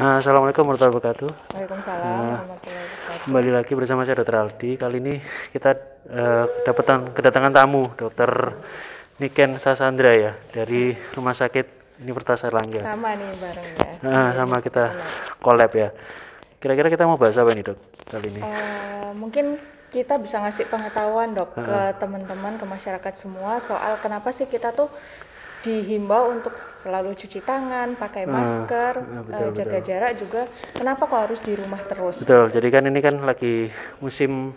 Assalamualaikum warahmatullahi wabarakatuh. Waalaikumsalam warahmatullahi wabarakatuh. Kembali lagi bersama saya Dr. Aldi. Kali ini kita kedatangan tamu Dr. Niken Sasandra ya dari Rumah Sakit Universitas Airlangga. Sama nih bareng ya. Sama kita collab ya. Kira-kira kita mau bahas apa nih dok kali ini? Mungkin kita bisa ngasih pengetahuan dok ke teman-teman, ke masyarakat semua soal kenapa sih kita tuh dihimbau untuk selalu cuci tangan, pakai masker, jaga jarak juga. Kenapa kok harus di rumah terus? Betul. Jadi kan ini kan lagi musim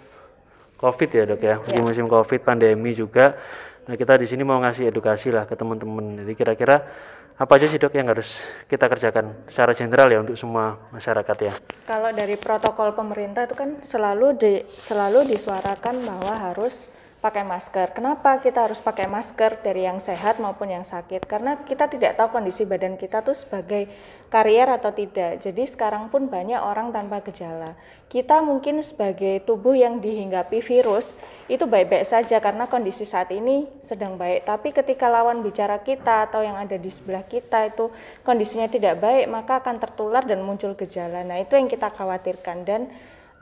COVID ya dok ya. Lagi musim COVID, pandemi juga. Nah kita di sini mau ngasih edukasi lah ke teman-teman. Jadi kira-kira apa aja sih dok yang harus kita kerjakan secara general ya untuk semua masyarakat ya? Kalau dari protokol pemerintah itu kan selalu disuarakan bahwa harus pakai masker. Kenapa kita harus pakai masker dari yang sehat maupun yang sakit? Karena kita tidak tahu kondisi badan kita tuh sebagai karier atau tidak. Jadi sekarang pun banyak orang tanpa gejala. Kita mungkin sebagai tubuh yang dihinggapi virus itu baik-baik saja karena kondisi saat ini sedang baik. Tapi ketika lawan bicara kita atau yang ada di sebelah kita itu kondisinya tidak baik, maka akan tertular dan muncul gejala. Nah itu yang kita khawatirkan dan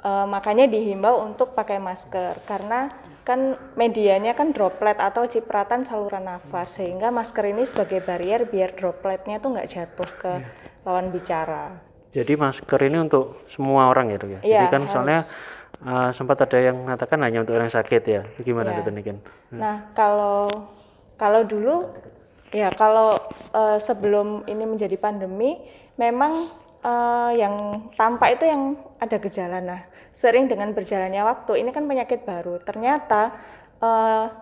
makanya dihimbau untuk pakai masker karena kan medianya kan droplet atau cipratan saluran nafas sehingga masker ini sebagai barrier biar dropletnya tuh nggak jatuh ke lawan bicara. Jadi masker ini untuk semua orang ya dok ya? Iya, Jadi kan harus. soalnya sempat ada yang mengatakan hanya untuk orang sakit ya. Itu gimana Iya. dokter Niken? Nah kalau dulu ya kalau sebelum ini menjadi pandemi memang yang tampak itu yang ada gejala. Nah, sering dengan berjalannya waktu, ini kan penyakit baru. Ternyata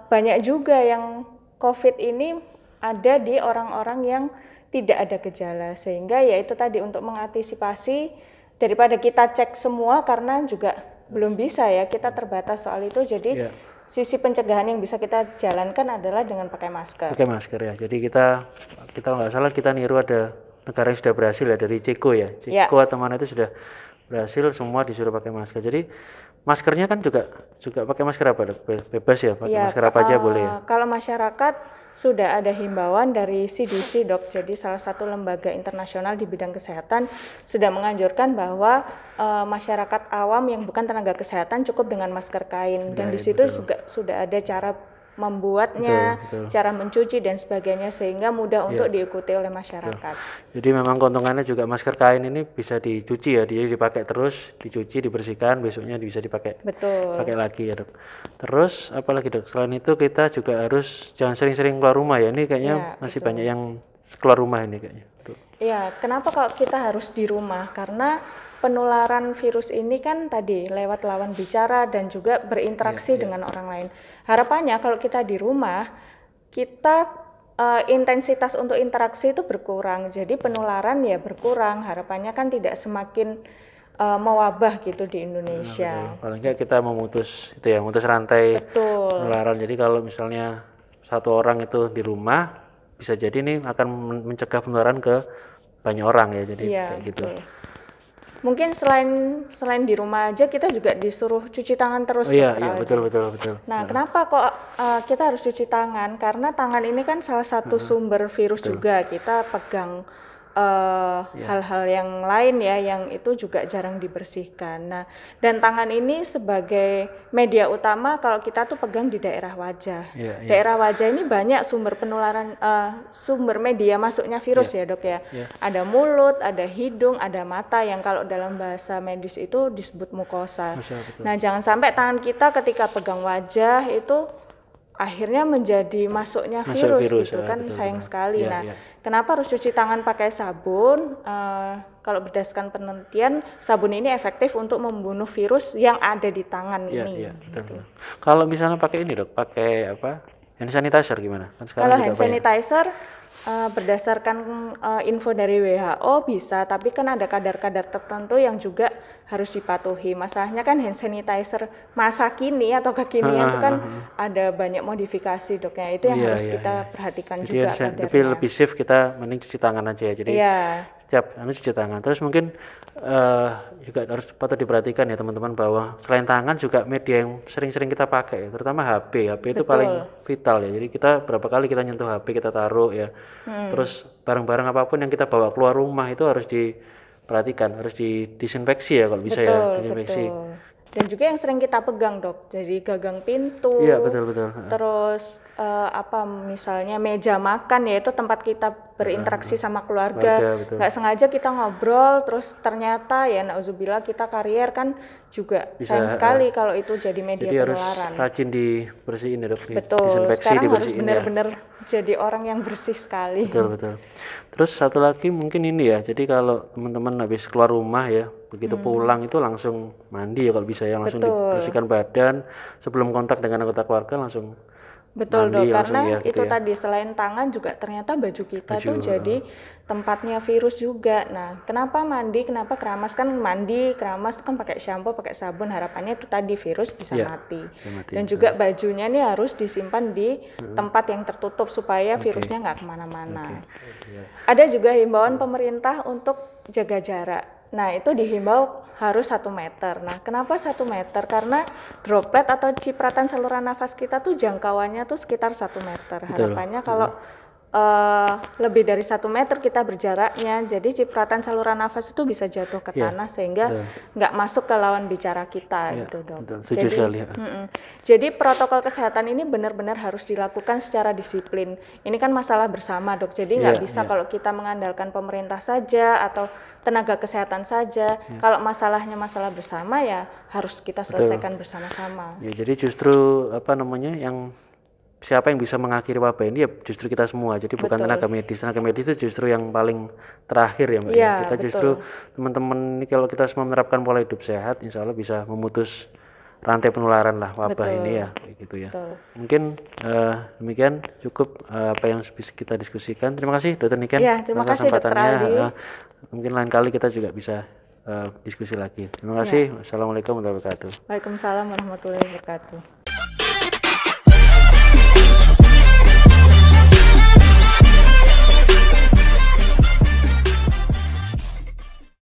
banyak juga yang COVID ini ada di orang-orang yang tidak ada gejala. Sehingga ya itu tadi untuk mengantisipasi daripada kita cek semua karena juga belum bisa ya, kita terbatas soal itu. Jadi sisi pencegahan yang bisa kita jalankan adalah dengan pakai masker. Pakai masker ya. Jadi kita nggak salah kita niru ada negara yang sudah berhasil ya dari Ceko ya. Ceko atau mana itu sudah berhasil semua disuruh pakai masker. Jadi maskernya kan juga pakai masker apa dok? Bebas ya, pakai masker apa aja boleh ya. Kalau masyarakat sudah ada himbauan dari CDC dok, jadi salah satu lembaga internasional di bidang kesehatan sudah menganjurkan bahwa masyarakat awam yang bukan tenaga kesehatan cukup dengan masker kain dan di situ juga sudah ada cara membuatnya, cara mencuci dan sebagainya sehingga mudah untuk diikuti oleh masyarakat. Jadi memang keuntungannya juga masker kain ini bisa dicuci ya, jadi dipakai terus, dicuci, dibersihkan, besoknya bisa dipakai. Betul. Pakai lagi ya dok. Terus apalagi dok? Selain itu kita juga harus jangan sering-sering keluar rumah ya. Ini kayaknya masih banyak yang keluar rumah ini kayaknya. Iya, kenapa kalau kita harus di rumah? Karena penularan virus ini kan tadi lewat lawan bicara dan juga berinteraksi dengan orang lain. Harapannya kalau kita di rumah, kita intensitas untuk interaksi itu berkurang. Jadi penularan ya berkurang. Harapannya kan tidak semakin mewabah gitu di Indonesia. Paling nggak kita memutus itu ya, memutus rantai penularan. Jadi kalau misalnya satu orang itu di rumah, bisa jadi ini akan mencegah penularan ke banyak orang ya. Jadi kayak gitu. Betul. Mungkin selain di rumah aja kita juga disuruh cuci tangan terus. Iya betul. Nah, kenapa kok kita harus cuci tangan? Karena tangan ini kan salah satu sumber virus juga. Kita pegang hal-hal yang lain ya, yang itu juga jarang dibersihkan. Nah, dan tangan ini sebagai media utama kalau kita tuh pegang di daerah wajah. Daerah wajah ini banyak sumber penularan, sumber media masuknya virus ya dok ya. Ada mulut, ada hidung, ada mata yang kalau dalam bahasa medis itu disebut mukosa. Nah, jangan sampai tangan kita ketika pegang wajah itu akhirnya menjadi masuknya virus gitu kan, sayang sekali. Kenapa harus cuci tangan pakai sabun? Kalau berdasarkan penelitian, sabun ini efektif untuk membunuh virus yang ada di tangan ini. Betul. Kalau misalnya pakai ini dok, pakai apa? Hand sanitizer gimana? Kalau hand sanitizer berdasarkan info dari WHO bisa, tapi kan ada kadar-kadar tertentu yang juga harus dipatuhi. Masalahnya kan hand sanitizer masa kini atau kekinian itu kan ada banyak modifikasi doknya. Itu yang harus kita perhatikan juga kadarnya. Lebih safe kita mending cuci tangan aja ya. Jadi setiap cuci tangan. Terus mungkin juga harus patut diperhatikan ya teman-teman bahwa selain tangan juga media yang sering-sering kita pakai, terutama HP. HP itu paling vital ya. Jadi kita berapa kali kita nyentuh HP, kita taruh ya. Terus barang-barang apapun yang kita bawa keluar rumah itu harus perhatikan, harus disinfeksi ya kalau bisa ya, disinfeksi. Betul. Dan juga yang sering kita pegang dok, jadi gagang pintu, Iya betul. terus misalnya meja makan, yaitu tempat kita berinteraksi sama keluarga, nggak sengaja kita ngobrol, terus ternyata ya nauzubillah kita karier kan juga bisa, sayang sekali kalau itu jadi media jadi penularan. Harus rajin dibersihin ya dok, betul, disinfeksi, sekarang dibersihin harus benar-benar jadi orang yang bersih sekali. Betul. Terus satu lagi mungkin ini ya, jadi kalau teman-teman habis keluar rumah ya, begitu pulang itu langsung mandi ya kalau bisa ya, langsung dibersihkan badan sebelum kontak dengan anggota keluarga, langsung betul mandi, dok, karena ya, itu ya. Tadi selain tangan juga ternyata baju kita tuh jadi tempatnya virus juga. Nah, kenapa mandi, kenapa keramas, kan mandi keramas kan pakai shampoo, pakai sabun, harapannya itu tadi virus bisa mati. Dan juga bajunya nih harus disimpan di tempat yang tertutup supaya virusnya nggak kemana-mana. Ada juga himbauan pemerintah untuk jaga jarak. Nah, itu dihimbau harus 1 meter. Nah, kenapa 1 meter? Karena droplet atau cipratan saluran nafas kita tuh jangkauannya tuh sekitar 1 meter. Harapannya kalau lebih dari 1 meter kita berjaraknya, jadi cipratan saluran nafas itu bisa jatuh ke tanah sehingga nggak masuk ke lawan bicara kita gitu dok. Jadi protokol kesehatan ini benar-benar harus dilakukan secara disiplin. Ini kan masalah bersama dok, jadi nggak bisa kalau kita mengandalkan pemerintah saja atau tenaga kesehatan saja. Kalau masalahnya masalah bersama ya harus kita selesaikan bersama-sama. Ya, jadi justru yang siapa yang bisa mengakhiri wabah ini ya justru kita semua. Jadi bukan tenaga medis. Tenaga medis itu justru yang paling terakhir ya Mbak. Ya, kita justru teman-teman ini kalau kita semua menerapkan pola hidup sehat, insya Allah bisa memutus rantai penularan lah wabah ini ya, gitu ya. Mungkin demikian cukup apa yang bisa kita diskusikan. Terima kasih Dr. Niken. Ya, terima kasih Dr. Aldi. Mungkin lain kali kita juga bisa diskusi lagi. Terima kasih. Wassalamualaikum warahmatullahi wabarakatuh. Waalaikumsalam warahmatullahi wabarakatuh.